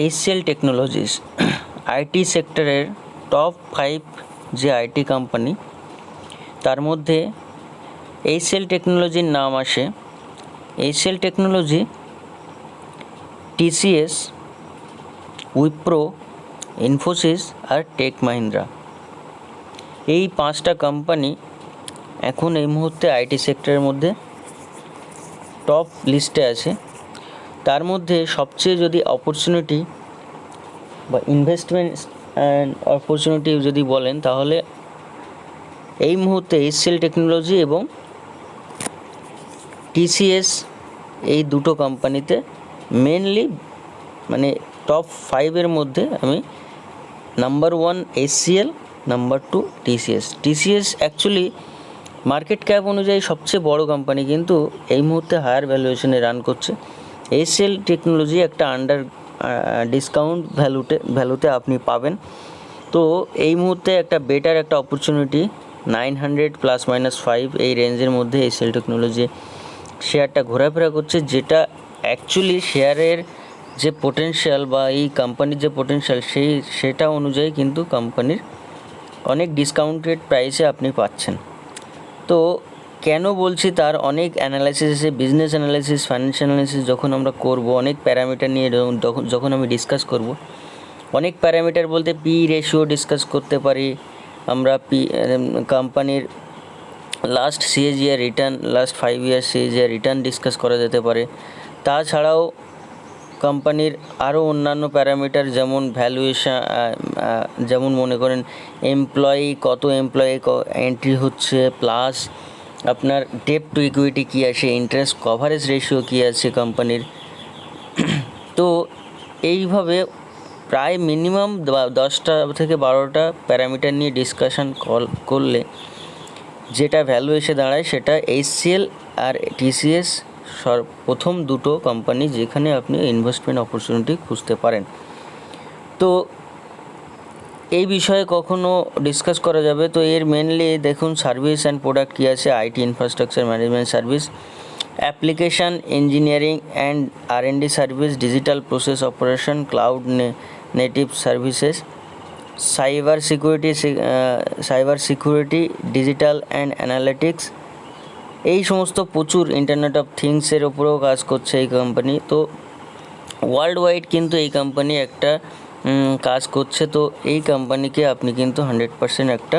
HCL technologies IT সেক্টরের top 5 যে IT company তার মধ্যে HCL টেকনোলজির নাম আসে। HCL technology, TCS, Wipro, Infosys আর টেক মাহিন্দ্রা, এই 5টা কোম্পানি এখন এই মুহূর্তে আইটি সেক্টরের মধ্যে টপ লিস্টে আছে। তার মধ্যে সবচেয়ে যদি অপরচুনিটি বা ইনভেস্টমেন্ট অপরচুনিটি যদি বলেন, তাহলে এই মুহূর্তে HCL টেকনোলজি এবং TCS এই দুটো কোম্পানিতে মেনলি, মানে টপ 5-এর মধ্যে আমি number 1 HCL, number 2 TCS actually market cap অনুযায়ী সবচেয়ে বড় কোম্পানি, কিন্তু এই মুহূর্তে হায়ার ভ্যালুয়েশনে রান করছে। HCL টেকনোলজি একটা আন্ডার ডিসকাউন্ট ভ্যালুতে আপনি পাবেন। তো এই মুহূর্তে একটা বেটার একটা অপরচুনিটি 900 ± 5 এই রেঞ্জের মধ্যে HCL টেকনোলজি শেয়ারটা ঘোরাফেরা করছে, যেটা অ্যাকচুয়ালি শেয়ারের যে পোটেনশিয়াল বা এই কোম্পানির যে পোটেনশিয়াল সেটা অনুযায়ী কিন্তু কোম্পানির অনেক ডিসকাউন্টেড প্রাইসে আপনি পাচ্ছেন। তো কেন বলছি, তার অনেক অ্যানালাইসিস আছে, বিজনেস অ্যানালাইসিস, ফাইন্যান্সিয়াল অ্যানালাইসিস যখন আমরা করব, অনেক প্যারামিটার নিয়ে যখন আমি ডিসকাস করব, অনেক প্যারামিটার বলতে পি রেশিও ডিসকাস করতে পারি আমরা, কোম্পানির last CAGR return, last 5 years CAGR return discuss করা যেতে পারে। তাছাড়াও কোম্পানির আরও অন্যান্য প্যারামিটার যেমন ভ্যালুয়েশন, যেমন মনে করেন কত এমপ্লয়ি এন্ট্রি হচ্ছে, প্লাস আপনার ডেট টু ইকুইটি কী আছে, ইন্টারেস্ট কভারেজ রেশিও কী আছে কোম্পানির। তো এইভাবে প্রায় মিনিমাম 10টা থেকে 12টা প্যারামিটার নিয়ে ডিসকাশন করলে যেটা ভ্যালু এসে দাঁড়ায়, সেটা HCL আর TCS প্রথম দুটো কোম্পানি যেখানে আপনি ইনভেস্টমেন্ট অপরচুনিটি খুঁজতে পারেন। তো এই বিষয়ে কখনো ডিসকাস করা যাবে। তো এর মেনলি দেখুন সার্ভিস অ্যান্ড প্রোডাক্ট কী আছে, IT infrastructure management service, application engineering and R&D service, digital process operation, cloud native services, cyber security, digital and analytics, এই সমস্ত প্রচুর ইন্টারনেট অফ থিংসের ওপরেও কাজ করছে এই কোম্পানি। তো ওয়ার্ল্ড ওয়াইড কিন্তু এই কোম্পানি একটা কাজ করছে। তো এই কোম্পানিকে আপনি কিন্তু 100% একটা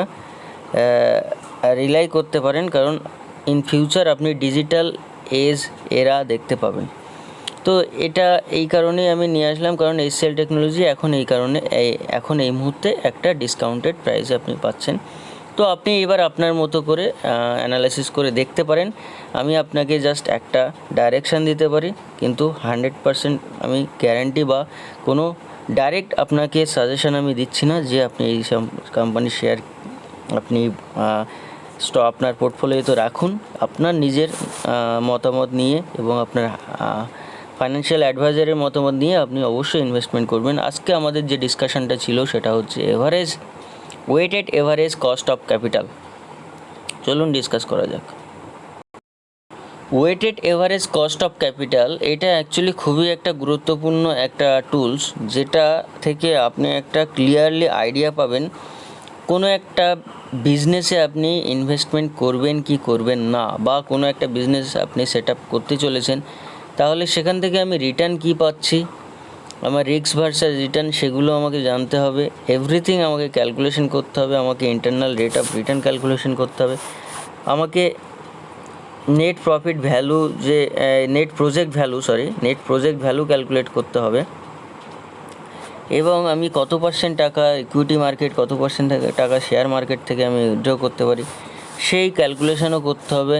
রিলাই করতে পারেন, কারণ ইন ফিউচার আপনি ডিজিটাল এরা দেখতে পাবেন। তো এটা এই কারণেই আমি নিয়ে আসলাম, কারণ HCL টেকনোলজি এখন এই মুহূর্তে একটা ডিসকাউন্টেড প্রাইসে আপনি পাচ্ছেন। তো আপনি এবার আপনার মতো করে অ্যানালাইসিস করে দেখতে পারেন। আমি আপনাকে জাস্ট একটা ডাইরেকশান দিতে পারি, কিন্তু 100% আমি গ্যারান্টি বা কোনো ডাইরেক্ট আপনাকে সাজেশন আমি দিচ্ছি না যে আপনি এই কোম্পানির শেয়ার আপনি আপনার পোর্টফোলিওতে রাখুন। আপনার নিজের মতামত নিয়ে এবং আপনার ফাইন্যান্সিয়াল অ্যাডভাইজারের মতামত নিয়ে আপনি অবশ্যই ইনভেস্টমেন্ট করবেন। আজকে আমাদের যে ডিসকাশনটা ছিল সেটা হচ্ছে weighted average cost of capital. চলুন ডিসকাস করা যাক। Weighted average cost of capital এটা অ্যাকচুয়ালি খুবই একটা গুরুত্বপূর্ণ একটা টুলস, যেটা থেকে আপনি একটা ক্লিয়ারলি আইডিয়া পাবেন কোনো একটা বিজনেসে আপনি ইনভেস্টমেন্ট করবেন কি করবেন না, বা কোনো একটা বিজনেস আপনি সেট আপ করতে চলেছেন, তাহলে সেখান থেকে আমি রিটার্ন কী পাচ্ছি, আমার রিস্ক ভার্সাস রিটার্ন সেগুলো আমাকে জানতে হবে। এভরিথিং আমাকে ক্যালকুলেশন করতে হবে, আমাকে internal rate of return calculation করতে হবে, আমাকে নেট প্রজেক্ট ভ্যালু ক্যালকুলেট করতে হবে, এবং আমি কত পার্সেন্ট টাকা ইকুইটি মার্কেট, কত পার্সেন্ট টাকা শেয়ার মার্কেট থেকে আমি উইথড্র করতে পারি সেই ক্যালকুলেশনও করতে হবে।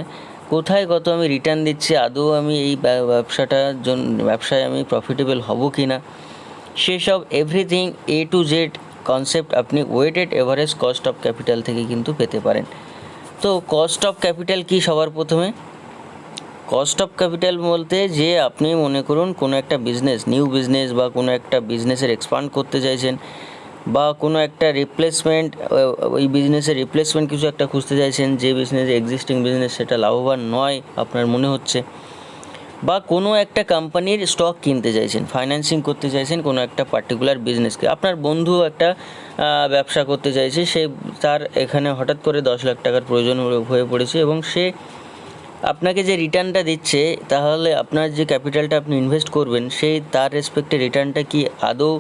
কোথায় কত আমি রিটার্ন দিচ্ছি, আদৌ আমি এই ব্যবসায় আমি প্রফিটেবল হব কি না, সেসব everything A to Z concept আপনি weighted average cost of capital থেকে কিন্তু পেতে পারেন। তো কস্ট অফ ক্যাপিটাল কি, সবার প্রথমে কস্ট অফ ক্যাপিটাল বলতে যে আপনি মনে করুন কোনো একটা নিউ বিজনেস বা কোনো একটা বিজনেসের এক্সপান্ড করতে চাইছেন, বা কোনো একটা ওই বিজনেসের রিপ্লেসমেন্ট কিছু একটা খুঁজতে চাইছেন, যে এক্সিস্টিং বিজনেস সেটা লাভবান নয় আপনার মনে হচ্ছে, বা কোনো একটা কোম্পানির স্টক কিনতে চাইছেন, ফাইন্যান্সিং করতে চাইছেন কোনো একটা পার্টিকুলার বিজনেসকে, আপনার বন্ধু একটা ব্যবসা করতে চাইছে, তার এখানে হঠাৎ করে 10 লাখ টাকার প্রয়োজন হয়ে পড়েছে এবং সে আপনাকে যে রিটার্নটা দিচ্ছে, তাহলে আপনার যে ক্যাপিটালটা আপনি ইনভেস্ট করবেন তার রেসপেক্টে রিটার্নটা কি আদৌ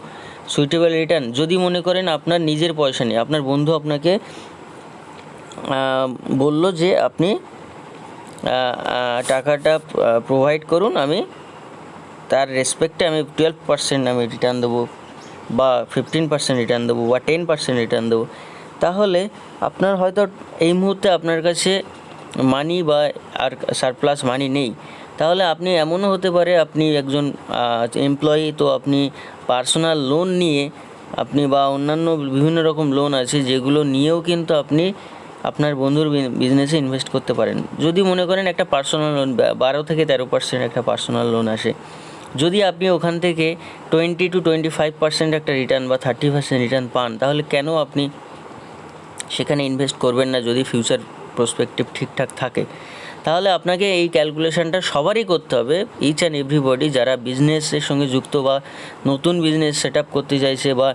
সুইটেবল রিটার্ন? যদি মনে করেন আপনার নিজের পয়সা নেই, আপনার বন্ধু আপনাকে বলল যে আপনি টাকাটা প্রোভাইড করুন, আমি তার রেসপেক্টে আমি 12% আমি রিটার্ন দেবো বা 15% রিটার্ন দেবো বা 10% রিটার্ন দেবো, তাহলে আপনার হয়তো এই মুহূর্তে আপনার কাছে মানি বা আর সারপ্লাস মানি নেই। তাহলে আপনি এমনও হতে পারে আপনি একজন এমপ্লয়ি, তো আপনি পার্সোনাল লোন নিয়ে আপনি বা অন্যান্য বিভিন্ন রকম লোন আছে যেগুলো নিয়েও কিন্তু আপনি আপনার বন্ধুর বিজনেসে ইনভেস্ট করতে পারেন। যদি মনে করেন একটা পার্সোনাল লোন 12 থেকে 13% একটা পার্সোনাল লোন আসে, যদি আপনি ওখান থেকে 20 to 25% একটা রিটার্ন বা 30% রিটার্ন পান, তাহলে কেন আপনি সেখানে ইনভেস্ট করবেন না যদি ফিউচার প্রসপেক্টিভ ঠিকঠাক থাকে? তাহলে আপনাকে এই ক্যালকুলেশনটা সবারই করতে হবে, ইচ অ্যান্ড এভরিবডি যারা বিজনেসের সঙ্গে যুক্ত বা নতুন বিজনেস সেট আপ করতে চাইছে বা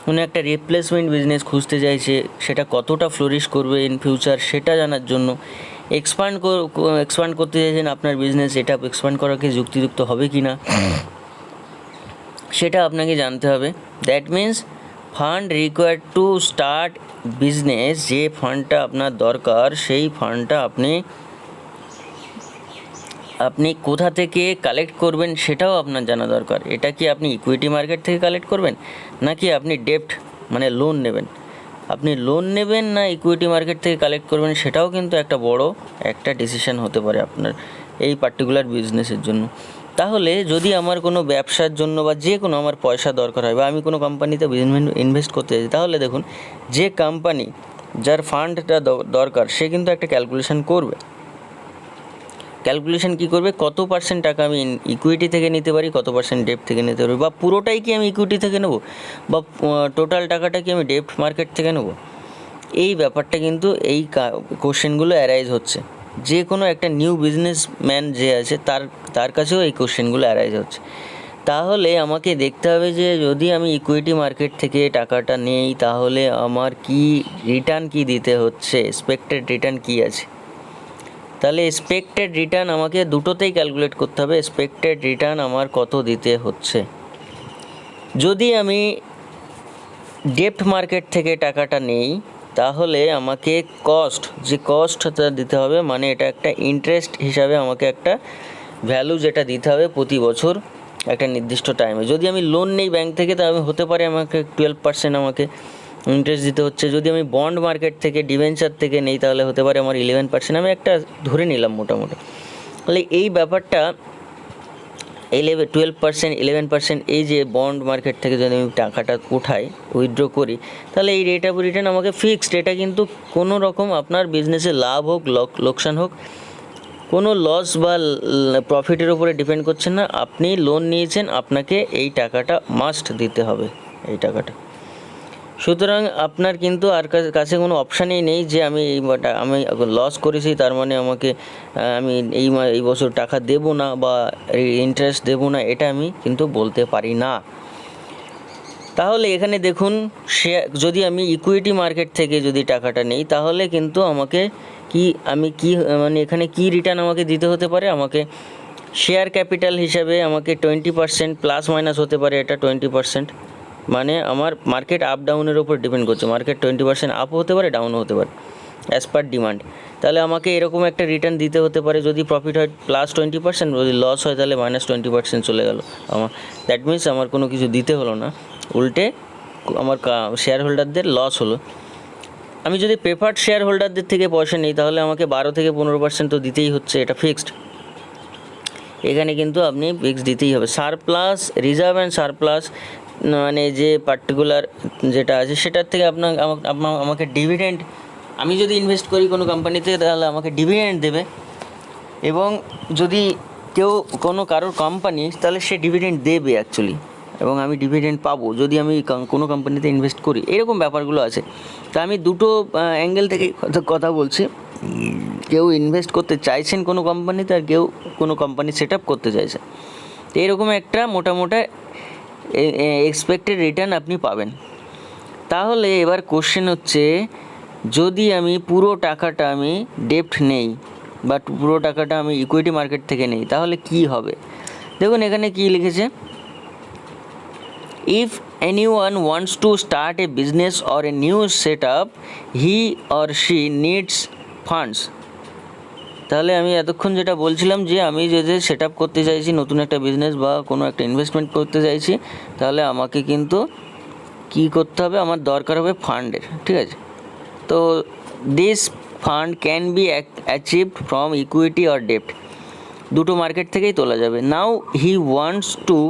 কোনো একটা রিপ্লেসমেন্ট বিজনেস খুঁজতে চাইছে, সেটা কতটা ফ্লোরিশ করবে ইন ফিউচার সেটা জানার জন্য, এক্সপান্ড করতে চাইছেন আপনার বিজনেস, এটা এক্সপান্ড করাকে যুক্তিযুক্ত হবে কি না সেটা আপনাকে জানতে হবে। That means fund required to start business, যে ফান্ডটা আপনার দরকার সেই ফান্ডটা আপনি কোথা থেকে কালেক্ট করবেন সেটাও আপনার জানা দরকার। এটা কি আপনি ইকুইটি মার্কেট থেকে কালেক্ট করবেন, নাকি আপনি ডেপ্ট মানে লোন নেবেন? আপনি লোন নেবেন না ইকুইটি মার্কেট থেকে কালেক্ট করবেন, সেটাও কিন্তু একটা বড় একটা ডিসিশন হতে পারে আপনার এই পার্টিকুলার বিজনেসের জন্য। তাহলে যদি আমার কোনো ব্যবসার জন্য বা যে কোনো আমার পয়সা দরকার হয় বা আমি কোনো কোম্পানিতে ইনভেস্ট করতে চাই, তাহলে দেখুন যে কোম্পানি যার ফান্ডটা দরকার সে কিন্তু একটা ক্যালকুলেশন করবে। ক্যালকুলেশন কী করবে, কত পার্সেন্ট টাকা আমি ইকুইটি থেকে নিতে পারি, কত পার্সেন্ট ডেপ্ট থেকে নিতে পারি, বা পুরোটাই কি আমি ইকুইটি থেকে নেব, বা টোটাল টাকাটা কি আমি ডেপ্ট মার্কেট থেকে নেব। এই ব্যাপারটা কিন্তু এই কোশ্চেনগুলো অ্যারাইজ হচ্ছে, যে কোনো একটা নিউ বিজনেসম্যান যে আছে তার কাছেও এই কোশ্চেনগুলো অ্যারাইজ হচ্ছে। তাহলে আমাকে দেখতে হবে যে যদি আমি ইকুইটি মার্কেট থেকে টাকাটা নেই, তাহলে আমার কি রিটার্ন কি দিতে হচ্ছে, এক্সপেক্টেড রিটার্ন কী আছে। তাহলে এক্সপেক্টেড রিটার্ন আমাকে দুটোতেই ক্যালকুলেট করতে হবে, এক্সপেক্টেড রিটার্ন আমার কত দিতে হচ্ছে। যদি আমি ডেপ্ট মার্কেট থেকে টাকাটা নেই, তাহলে আমাকে কস্টটা দিতে হবে, মানে এটা একটা ইন্টারেস্ট হিসাবে আমাকে একটা ভ্যালু যেটা দিতে হবে প্রতি বছর একটা নির্দিষ্ট টাইমে। যদি আমি লোন নেই ব্যাংক থেকে, তাহলে হতে পারে আমাকে 12% আমাকে ইন্টারেস্ট দিতে হচ্ছে। যদি আমি বন্ড মার্কেট থেকে ডিবেঞ্চার থেকে নেই, তাহলে হতে পারে আমার 11%, আমি একটা ধরে নিলাম মোটামুটি। তাহলে এই ব্যাপারটা 12%, 11% এই যে বন্ড মার্কেট থেকে যদি আমি টাকাটা উঠাই, উইথড্র করি, তাহলে এই রেট অফ রিটার্ন আমাকে ফিক্সড। এটা কিন্তু কোনো রকম আপনার বিজনেসে লাভ হোক লোকসান হোক, কোনো লস বা প্রফিটের উপরে ডিপেন্ড করছে না। আপনি লোন নিয়েছেন, আপনাকে এই টাকাটা মাস্ট দিতে হবে এই টাকাটা। সুতরাং আপনার কিন্তু আর কাছে কোনো অপশানই নেই যে আমি লস করেছি তার মানে আমি এই বছর টাকা দেবো না বা ইন্টারেস্ট দেবো না, এটা আমি কিন্তু বলতে পারি না। তাহলে এখানে দেখুন, যদি আমি ইকুইটি মার্কেট থেকে যদি টাকাটা নেই, তাহলে কিন্তু আমাকে মানে এখানে কি রিটার্ন আমাকে দিতে হতে পারে, আমাকে শেয়ার ক্যাপিটাল হিসাবে আমাকে 20% প্লাস মাইনাস হতে পারে, এটা 20%, মানে আমার মার্কেট আপ ডাউনের উপর ডিপেন্ড করছে। মার্কেট 20% আপও হতে পারে, ডাউনও হতে পারে অ্যাজ পার ডিমান্ড। তাহলে আমাকে এরকম একটা রিটার্ন দিতে হতে পারে। যদি প্রফিট হয় +20%, যদি লস হয় তাহলে -20% চলে গেল আমার। দ্যাট মিনস আমার কোনো কিছু দিতে হলো না, উল্টে আমার শেয়ার হোল্ডারদের লস হলো। আমি যদি প্রেফার্ড শেয়ার হোল্ডারদের থেকে পয়সা নিই, তাহলে আমাকে 12 থেকে 15% তো দিতেই হচ্ছে, এটা ফিক্সড। এখানে কিন্তু আপনি ফিক্সড দিতেই হবে। সারপ্লাস, রিজার্ভ অ্যান্ড সারপ্লাস মানে যে পার্টিকুলার যেটা আছে সেটার থেকে আমাকে ডিভিডেন্ড, আমি যদি ইনভেস্ট করি কোনো কোম্পানিতে, তাহলে আমাকে ডিভিডেন্ড দেবে। এবং যদি কারোর কোম্পানি, তাহলে সে ডিভিডেন্ড দেবে অ্যাকচুয়ালি। এবং আমি ডিভিডেন্ড পাবো যদি আমি কোনো কোম্পানিতে ইনভেস্ট করি, এরকম ব্যাপারগুলো আছে। তা আমি দুটো অ্যাঙ্গেল থেকে কথা বলছি। কেউ ইনভেস্ট করতে চাইছেন কোনো কোম্পানিতে, আর কেউ কোনো কোম্পানি সেট আপ করতে চাইছেন। তো এরকম একটা মোটামোটা এক্সপেক্টেড রিটার্ন আপনি পাবেন। তাহলে এবার কোশ্চেন হচ্ছে, যদি আমি পুরো টাকাটা আমি ডেপ্ট নেই বা পুরো টাকাটা আমি ইকুইটি মার্কেট থেকে নেই, তাহলে কি হবে? দেখুন এখানে কি লিখেছে, if anyone wants to start a business or a new setup, he or she needs funds. তাহলে আমি এতক্ষণ যেটা বলছিলাম যে আমি যদি সেট আপ করতে চাইছি নতুন একটা বিজনেস বা কোনো একটা ইনভেস্টমেন্ট করতে চাইছি, তাহলে আমাকে কিন্তু কী করতে হবে, আমার দরকার হবে ফান্ডের, ঠিক আছে? তো this fund can be achieved from equity or ডেপ্ট, দুটো মার্কেট থেকেই তোলা যাবে। Now he wants to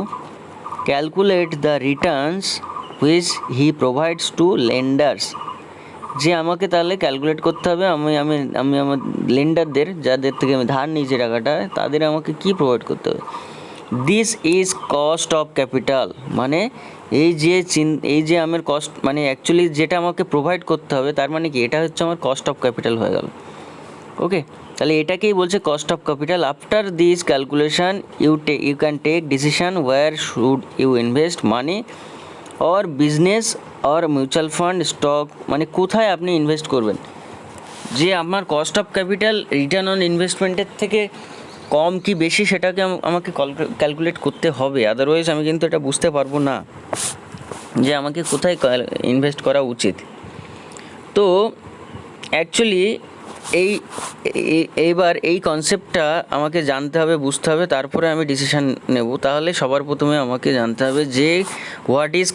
calculate the returns which he provides to lenders, যে আমাকে তাহলে ক্যালকুলেট করতে হবে আমি আমার লেন্ডারদের, যাদের থেকে আমি ধার নিয়েছি টাকাটা, তাদের আমাকে কি প্রোভাইড করতে হবে। This is cost of capital, মানে এই যে আমার কস্ট, মানে অ্যাকচুয়ালি যেটা আমাকে প্রোভাইড করতে হবে, তার মানে কি এটা হচ্ছে আমার কস্ট অফ ক্যাপিটাল হয়ে গেল। ওকে, তাহলে এটাকেই বলছে cost of capital. After this calculation you can take decision where should you invest money or business or mutual fund stock, মানে কোথায় আপনি ইনভেস্ট করবেন। যে আমার cost of capital return on ইনভেস্টমেন্টের থেকে কম কি বেশি, সেটাকে আমাকে ক্যালকুলেট করতে হবে, আদারওয়াইজ আমি কিন্তু এটা বুঝতে পারবো না যে আমাকে কোথায় ইনভেস্ট করা উচিত। তো অ্যাকচুয়ালি এইবার এই কনসেপ্টটা আমাকে জানতে হবে, বুঝতে হবে, তারপরে আমি ডিসিশান নেব। তাহলে সবার প্রথমে আমাকে জানতে হবে যে what is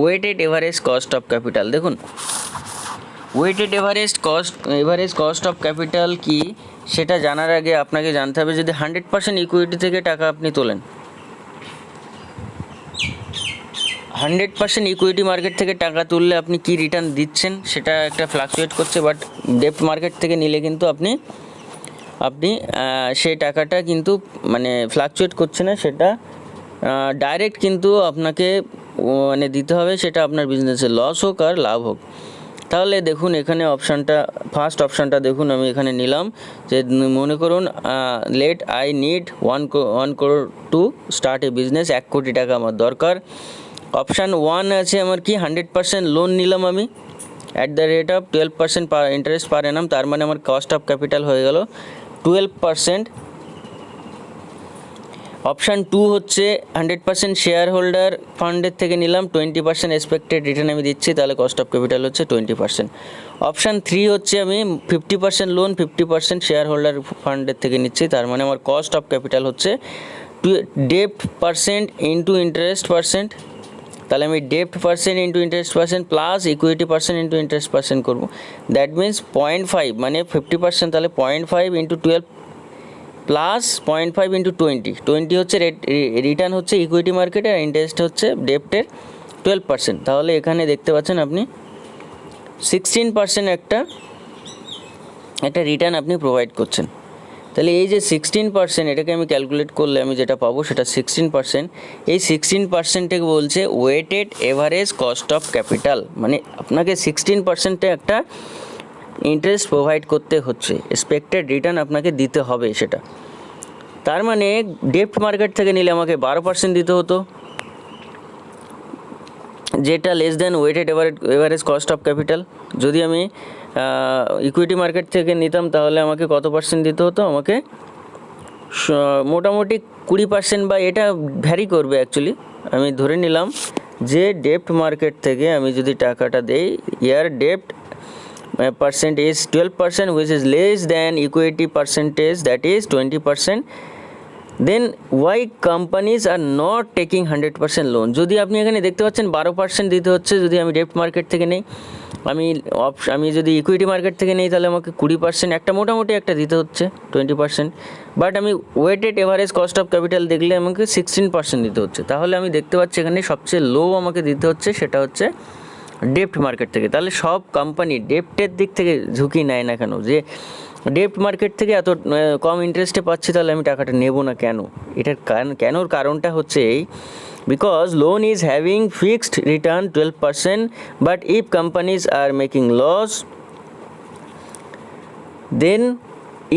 weighted average cost of capital. দেখুন weighted average cost of capital কি, সেটা জানার আগে আপনাকে জানতে হবে, যদি 100% ইকুইটি থেকে টাকা আপনি তোলেন, 100% ইকুইটি মার্কেট থেকে টাকা তুললে আপনি কি রিটার্ন দিচ্ছেন, সেটা একটা ফ্লাকচুয়েট করছে। বাট ডেপ্ট মার্কেট থেকে নিলে কিন্তু আপনি সেই টাকাটা কিন্তু মানে ফ্লাকচুয়েট করছে না, সেটা ডাইরেক্ট কিন্তু আপনাকে মানে দিতে হবে, সেটা আপনার বিজনেসে লস হোক আর লাভ হোক। তাহলে দেখুন এখানে ফার্স্ট অপশানটা দেখুন, আমি এখানে নিলাম যে মনে করুন let I need 1 crore to start a business, 1 কোটি টাকা আমার দরকার। অপশান 1 আছে আমার কি, 100% লোন নিলাম আমি at the rate of 12% interest পার অ্যানাম, তার মানে আমার কস্ট অফ ক্যাপিটাল হয়ে গেল 12%। অপশান 2 হচ্ছে 100% শেয়ার হোল্ডার ফান্ডের থেকে নিলাম, 20% এক্সপেক্টেড রিটার্ন আমি দিচ্ছি, তাহলে কস্ট অফ ক্যাপিটাল হচ্ছে 20%। অপশান 3 হচ্ছে আমি 50% লোন, 50% শেয়ার হোল্ডার ফান্ডের থেকে নিচ্ছি, তার মানে আমার কস্ট অফ ক্যাপিটাল হচ্ছে ডেপ্ট পার্সেন্ট ইন্টু ইন্টারেস্ট পার্সেন্ট, তাহলে আমি ডেপ্ট percent into interest percent plus equity percent into interest percent করবো। দ্যাট মিনস 0.5, মানে 50%, তাহলে 0.5 ইন্টু 12 প্লাস 0.5 ইন্টু 20 হচ্ছে রিটার্ন হচ্ছে ইকুইটি মার্কেটে, আর ইন্টারেস্ট হচ্ছে ডেপ্টের 12%। তাহলে এখানে দেখতে পাচ্ছেন আপনি 16% একটা রিটার্ন আপনি প্রোভাইড করছেন। তাহলে এই যে 16%, এটাকে আমি ক্যালকুলেট করলে আমি যেটা পাবো সেটা 16%। এই 16%টাকে বলছে weighted average cost of capital, মানে আপনাকে 16% একটা ইন্টারেস্ট প্রোভাইড করতে হচ্ছে, এক্সপেক্টেড রিটার্ন আপনাকে দিতে হবে সেটা। তার মানে ডেপ্ট মার্কেট থেকে নিলে আমাকে 12% দিতে হতো, যেটা less than weighted average cost of capital. যদি আমি ইকুইটি মার্কেট থেকে নিতাম তাহলে আমাকে কত পার্সেন্ট দিতে হতো, আমাকে মোটামুটি 20%, বা এটা ভ্যারি করবে অ্যাকচুয়ালি। আমি ধরে নিলাম যে ডেপ্ট মার্কেট থেকে আমি যদি টাকাটা দেই, ইয়ার ডেপ্ট percentage is 12%, which is less than equity percentage, that is 20%. Then why companies are not taking 100% loan? যদি আপনি এখানে দেখতে পাচ্ছেন 12% দিতে হচ্ছে যদি আমি ডেপ্ট মার্কেট থেকে নেই, আমি যদি ইকুইটি মার্কেট থেকে নেই তাহলে আমাকে 20% একটা মোটামুটি একটা দিতে হচ্ছে 20%। বাট আমি weighted average cost of capital দেখলে আমাকে 16% দিতে হচ্ছে। তাহলে আমি দেখতে পাচ্ছি এখানে সবচেয়ে লো আমাকে দিতে হচ্ছে সেটা হচ্ছে ডেপ্ট মার্কেট থেকে। তাহলে সব কোম্পানি ডেপ্টের দিক থেকে ঝুঁকি নেয় না কেন, যে ডেপ্ট মার্কেট থেকে এত কম ইন্টারেস্টে পাচ্ছি, তাহলে আমি টাকাটা নেব না কেন? এটার কারণটা হচ্ছে এই because loan is having fixed return 12%, but if companies are making loss, then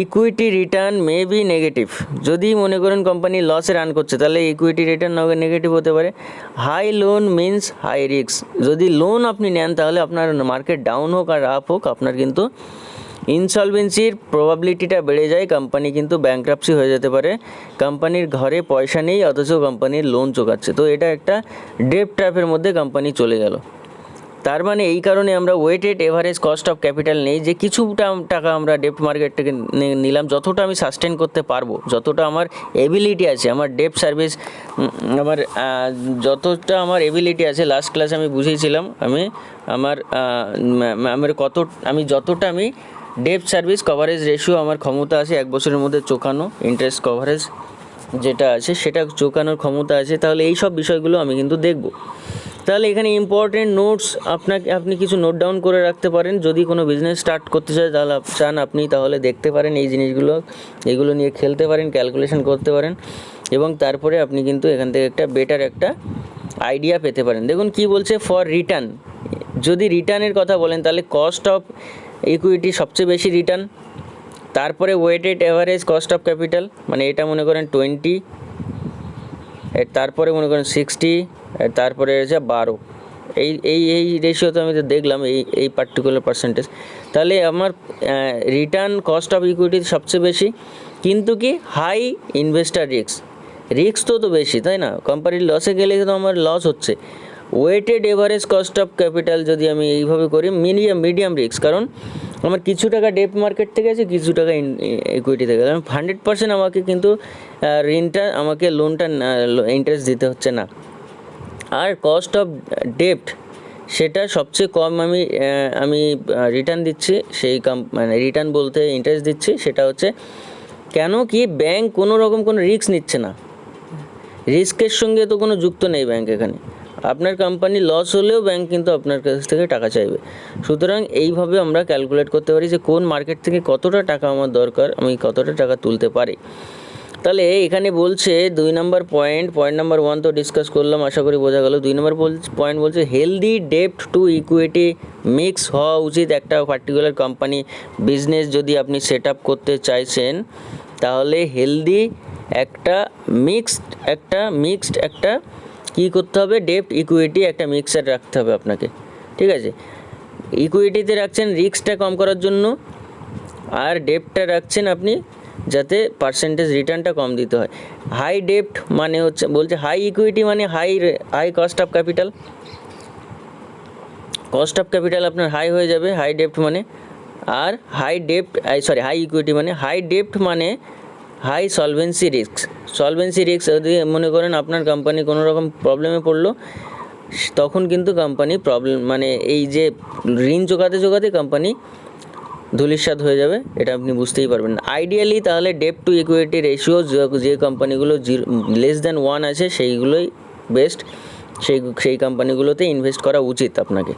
equity return may be negative. যদি মনে করেন কোম্পানি লসে রান করছে তাহলে ইকুইটি রিটার্ন নেগেটিভ হতে পারে। High loan means high risk. যদি লোন আপনি নেন তাহলে আপনার মার্কেট ডাউন হোক আর আপ হোক, আপনার কিন্তু ইনসলভেন্সির প্রবাবিলিটিটা বেড়ে যায়, কোম্পানি কিন্তু ব্যাংক্রাপসি হয়ে যেতে পারে। কোম্পানির ঘরে পয়সা নেই অথচ কোম্পানির লোন চোকাচ্ছে, তো এটা একটা ডেট ট্র্যাপের মধ্যে কোম্পানি চলে গেল। তার মানে এই কারণে আমরা weighted average cost of capital নেই, যে কিছুটা টাকা আমরা ডেপ্ট মার্কেট থেকে নিলাম, যতটা আমি সাস্টেন করতে পারবো, যতটা আমার এবিলিটি আছে, আমার ডেপ্ট সার্ভিস আমার যতটা আমার এবিলিটি আছে। লাস্ট ক্লাসে আমি বুঝিয়েছিলাম আমি যতটা আমি ডেপ্ট সার্ভিস কভারেজ রেশিও আমার ক্ষমতা আছে 1 বছরের মধ্যে চোকানো, ইন্টারেস্ট কভারেজ যেটা আছে সেটা চোকানোর ক্ষমতা আছে, তাহলে এই সব বিষয়গুলো আমি কিন্তু দেখব। তাহলে এখানে ইম্পর্টেন্ট নোটস আপনি কিছু নোট ডাউন করে রাখতে পারেন। যদি কোনো বিজনেস স্টার্ট করতে চান আপনি, তাহলে দেখতে পারেন এই জিনিসগুলো, এগুলো নিয়ে খেলতে পারেন, ক্যালকুলেশন করতে পারেন, এবং তারপরে আপনি কিন্তু এখান থেকে একটা বেটার একটা আইডিয়া পেতে পারেন। দেখুন কি বলছে, ফর রিটার্ন, যদি রিটার্নের কথা বলেন তাহলে কস্ট অফ ইকুইটি সবচেয়ে বেশি রিটার্ন, তারপরে weighted average cost of capital, মানে এটা মনে করেন 20, তারপরে মনে করেন 60, তারপরে হচ্ছে 12। এই রেশিও তো আমি তো দেখলাম এই পার্টিকুলার পার্সেন্টেজ। তাহলে আমার রিটার্ন কস্ট অফ ইকুইটি সবচেয়ে বেশি, কিন্তু কি হাই ইনভেস্টার রিস্ক তো বেশি, তাই না? কোম্পানির লসে গেলে তো আমার লস হচ্ছে। Weighted average cost of capital যদি আমি এইভাবে করি, মিডিয়াম রিস্ক, কারণ আমার কিছু টাকা ডেপ্ট মার্কেট থেকে আছে, কিছু টাকা ইকুইটি থেকে, কারণ 100% আমাকে কিন্তু আমাকে লোনটা ইন্টারেস্ট দিতে হচ্ছে না। আর কস্ট অফ ডেপ্ট সেটা সবচেয়ে কম আমি রিটার্ন দিচ্ছি, মানে রিটার্ন বলতে ইন্টারেস্ট দিচ্ছি, সেটা হচ্ছে কেন কি ব্যাংক কোনো রকম কোনো রিস্ক নিচ্ছে না, রিস্কের সঙ্গে তো কোনো যুক্ত নেই ব্যাংক এখানে। আপনার কোম্পানি লস হলেও ব্যাংক কিন্তু আপনার কাছ থেকে টাকা চাইবে। সুতরাং এইভাবে আমরা ক্যালকুলেট করতে পারি যে কোন মার্কেট থেকে কতটা টাকা আমার দরকার, আমি কতটা টাকা তুলতে পারি। তাহলে এখানে বলছে 2 নম্বর পয়েন্ট নাম্বার 1 তো ডিসকাস করলাম, আশা করি বোঝা গেল। 2 নম্বর পয়েন্ট বলছে হেলদি ডেপ্ট টু ইকুইটি মিক্স হওয়া উচিত একটা পার্টিকুলার কোম্পানি বিজনেস যদি আপনি সেট আপ করতে চাইছেন, তাহলে হেলদি একটা মিক্সড একটা কী করতে হবে, ডেপ্ট ইকুইটি একটা মিক্সার রাখতে হবে আপনাকে, ঠিক আছে? ইকুইটিতে রাখছেন রিস্কটা কম করার জন্য, আর ডেপ্টটা রাখছেন আপনি যাতে পার্সেন্টেজ রিটার্নটা কম দিতে হয়। হাই ডেপ্ট মানে বলছে হাই ইকুইটি মানে হাই কস্ট অফ ক্যাপিটাল, আপনার হাই হয়ে যাবে হাই ডেপ্ট মানে। আর হাই ইকুইটি মানে হাই ডেপ্ট মানে হাই সলভেন্সি রিস্ক যদি মনে করেন আপনার কোম্পানি কোনো রকম প্রবলেমে পড়লো, তখন কিন্তু কোম্পানি মানে এই যে ঋণ চোকাতে কোম্পানি ধূলিসাৎ হয়ে যাবে, এটা আপনি বুঝতেই পারবেন না। আইডিয়ালি তাহলে ডেপ্ট টু ইকুইটি রেশিও যে কোম্পানিগুলো <1 আছে সেইগুলোই বেস্ট, সেই কোম্পানিগুলোতে ইনভেস্ট করা উচিত আপনাকে।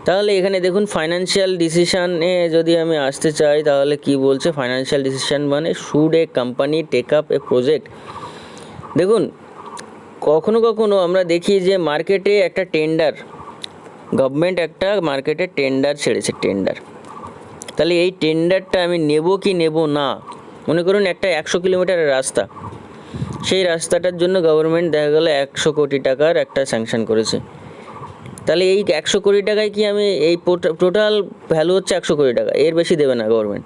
তাহলে এখানে দেখুন ফাইন্যান্সিয়াল ডিসিশানে যদি আমি আসতে চাই, তাহলে কি বলছে, ফাইন্যান্সিয়াল ডিসিশান মানে should a company take up a project. দেখুন কখনো আমরা দেখি যে মার্কেটে একটা গভর্নমেন্ট একটা মার্কেটে টেন্ডার ছেড়েছে, তাহলে এই টেন্ডারটা আমি নেব কি নেব না। মনে করুন একটা 100 কিলোমিটারের রাস্তা, সেই রাস্তাটার জন্য গভর্নমেন্ট দেখা গেলো 100 কোটি টাকার একটা স্যাংশন করেছে। তাহলে এই 100 কোটি টাকায় কি আমি এই টোটাল ভ্যালু হচ্ছে 100 কোটি টাকা, এর বেশি দেবে না গভর্নমেন্ট।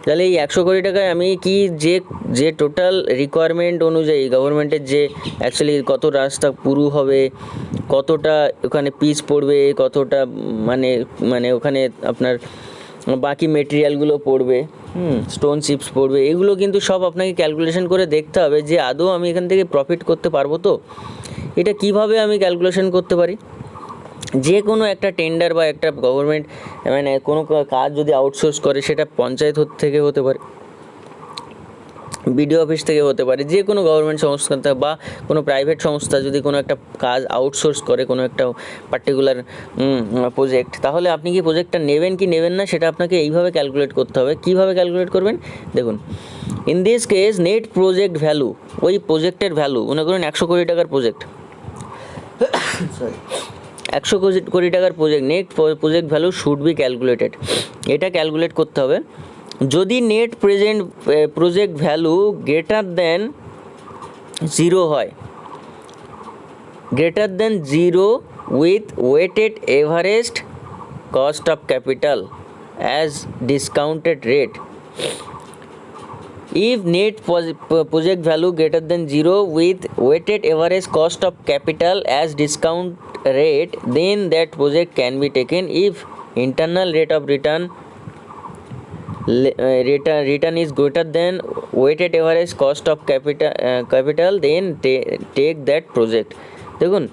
তাহলে এই 100 কোটি টাকায় আমি কি যে টোটাল রিকোয়ারমেন্ট অনুযায়ী গভর্নমেন্টের যে অ্যাকচুয়ালি কত রাস্তা পুরু হবে, কতটা ওখানে পিচ পড়বে, কতটা মানে ওখানে আপনার বাকি মেটেরিয়ালগুলো পড়বে, স্টোন চিপস পড়বে, এগুলো কিন্তু সব আপনাকে ক্যালকুলেশন করে দেখতে হবে যে আদৌ আমি এখান থেকে প্রফিট করতে পারবো। তো এটা কিভাবে আমি ক্যালকুলেশন করতে পারি, যে কোনো একটা টেন্ডার বা একটা গভর্নমেন্ট মানে কোনো কাজ যদি আউটসোর্স করে, সেটা পঞ্চায়েত থেকে হতে পারে, বিডিও অফিস থেকে হতে পারে, যে কোনো গভর্নমেন্ট সংস্থা বা কোনো প্রাইভেট সংস্থা যদি কোনো একটা কাজ আউটসোর্স করে কোনো একটা পার্টিকুলার প্রজেক্ট, তাহলে আপনি কি প্রজেক্টটা নেবেন কি নেবেন না সেটা আপনাকে এইভাবে ক্যালকুলেট করতে হবে। কীভাবে ক্যালকুলেট করবেন দেখুন, in this case net project value, ওই প্রজেক্টের ভ্যালু মনে করুন 100 কোটি টাকার প্রজেক্ট, সরি 100 কোটি টাকার project, net project value should be calculated. এটা ক্যালকুলেট করতে হবে। যদি net project value greater than 0 হয়, greater than 0 with weighted average cost of capital as discounted rate. If net project value greater than 0 with weighted average cost of capital as discount rate, then that project can be taken. If internal rate of return is greater than weighted average cost of capital, then take that project. দেখুন,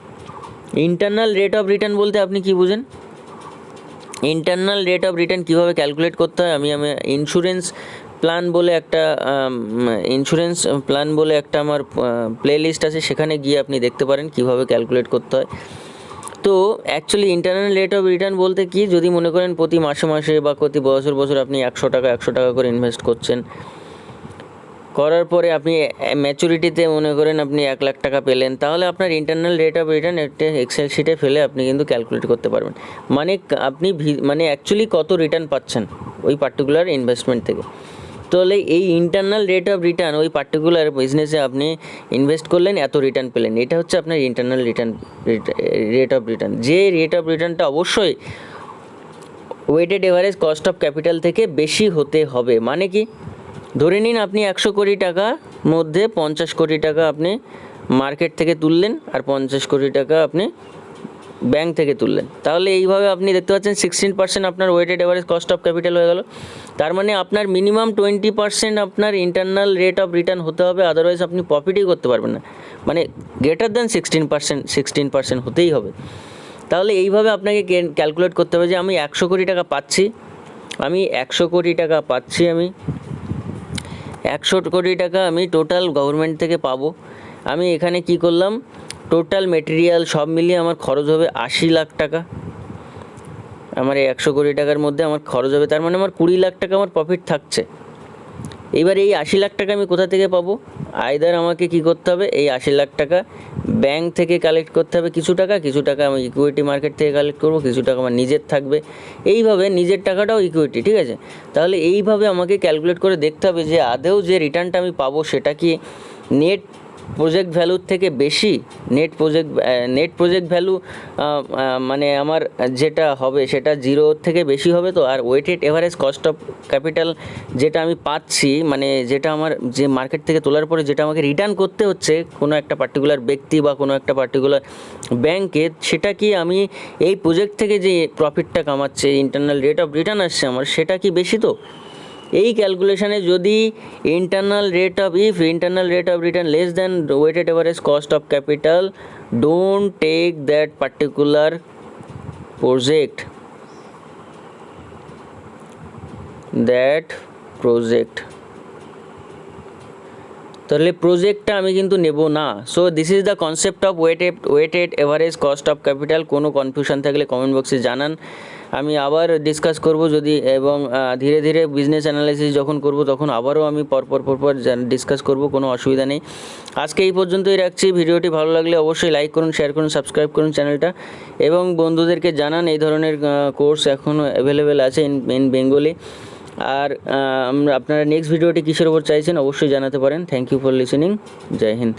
internal rate of return বলতে আপনি কি বুঝেন? Internal rate of return কীভাবে calculate করতে হয়, আমি insurance plan বলে একটা আমার প্লে লিস্ট আছে, সেখানে গিয়ে আপনি দেখতে পারেন কীভাবে ক্যালকুলেট করতে হয়। তো actually internal rate of return বলতে কি, যদি মনে করেন প্রতি মাসে বা প্রতি বছর আপনি 100 টাকা করে ইনভেস্ট করছেন, করার পরে আপনি ম্যাচুরিটিতে মনে করেন আপনি 1 লাখ টাকা পেলেন, তাহলে আপনার ইন্টারনাল রেট অফ রিটার্ন একটা এক্সেল শিটে ফেলে আপনি কিন্তু ক্যালকুলেট করতে পারবেন। মানে আপনি অ্যাকচুয়ালি কত রিটার্ন পাচ্ছেন ওই পার্টিকুলার ইনভেস্টমেন্ট থেকে। তাহলে এই ইন্টারনাল রেট অফ রিটার্ন, ওই পার্টিকুলার বিজনেসে আপনি ইনভেস্ট করলেন, এত রিটার্ন পেলেন, এটা হচ্ছে আপনার ইন্টারনাল রেট অফ রিটার্ন। যে রেট অফ রিটার্নটা অবশ্যই weighted average cost of capital থেকে বেশি হতে হবে। মানে কি, ধরে নিন আপনি 100 কোটি টাকার মধ্যে 50 কোটি টাকা আপনি মার্কেট থেকে তুললেন, আর 50 কোটি টাকা আপনি ব্যাংক থেকে তুললেন, তাহলে এইভাবে আপনি দেখতে পাচ্ছেন 16% আপনার weighted average cost of capital হয়ে গেল। তার মানে আপনার মিনিমাম 20% আপনার ইন্টারনাল রেট অফ রিটার্ন হতে হবে, আদারওয়াইজ আপনি প্রফিটই করতে পারবেন না। মানে গ্রেটার দ্যান 16% হতেই হবে। তাহলে এইভাবে আপনাকে ক্যালকুলেট করতে হবে যে আমি 100 কোটি টাকা পাচ্ছি, আমি 100 কোটি টাকা পাচ্ছি, আমি 100 কোটি টাকা আমি টোটাল গভর্নমেন্ট থেকে পাবো। আমি এখানে কি করলাম, টোটাল মেটেরিয়াল সব মিলিয়ে আমার খরচ হবে 80 লাখ টাকা। আমার এই 100 কোটি টাকার মধ্যে আমার খরচ হবে, তার মানে আমার 20 লাখ টাকা আমার প্রফিট থাকছে। এবার এই 80 লাখ টাকা আমি কোথা থেকে পাবো? আইদার আমাকে কি করতে হবে, এই 80 লাখ টাকা ব্যাংক থেকে কালেক্ট করতে হবে কিছু টাকা আমি ইকুইটি মার্কেট থেকে কালেক্ট করবো, কিছু টাকা আমার নিজের থাকবে। এইভাবে নিজের টাকাটাও ইকুইটি, ঠিক আছে? তাহলে এইভাবে আমাকে ক্যালকুলেট করে দেখতে হবে যে আদৌ যে রিটার্নটা আমি পাবো সেটা কি নেট প্রজেক্ট ভ্যালুর থেকে বেশি। নেট প্রজেক্ট ভ্যালু মানে আমার যেটা হবে সেটা 0 থেকে বেশি হবে তো। আর weighted average cost of capital যেটা আমি পাচ্ছি, মানে যেটা আমার যে মার্কেট থেকে তোলার পরে যেটা আমাকে রিটার্ন করতে হচ্ছে কোনো একটা পার্টিকুলার ব্যক্তি বা কোনো একটা পার্টিকুলার ব্যাংকে, সেটা কি আমি এই প্রজেক্ট থেকে যে প্রফিটটা কামাচ্ছে, ইন্টারনাল রেট অফ রিটার্ন আসছে আমার, সেটা কি বেশি তো? এই ক্যালকুলেশনে যদি internal rate of return less than weighted average cost of capital, don't take that particular project. তাহলে প্রজেক্টটা আমি কিন্তু নেব না। So this is the concept of weighted average cost of capital. কোনো কনফিউশন থাকলে কমেন্ট বক্সে জানান, আমি আবার ডিসকাস করব যদি, এবং ধীরে ধীরে বিজনেস অ্যানালাইসিস যখন করব তখন আবারও আমি পরপর ডিসকাস করব, কোনো অসুবিধা নেই। আজকে এই পর্যন্তই রাখছি। ভিডিওটি ভালো লাগলে অবশ্যই লাইক করুন, শেয়ার করুন, সাবস্ক্রাইব করুন চ্যানেলটা, এবং বন্ধুদেরকে জানান এই ধরনের কোর্স এখনও অ্যাভেলেবেল আছে ইন বেঙ্গলি। আর আপনারা নেক্সট ভিডিওটি কিসের ওপর চাইছেন অবশ্যই জানাতে পারেন। Thank you for listening. জয় হিন্দ।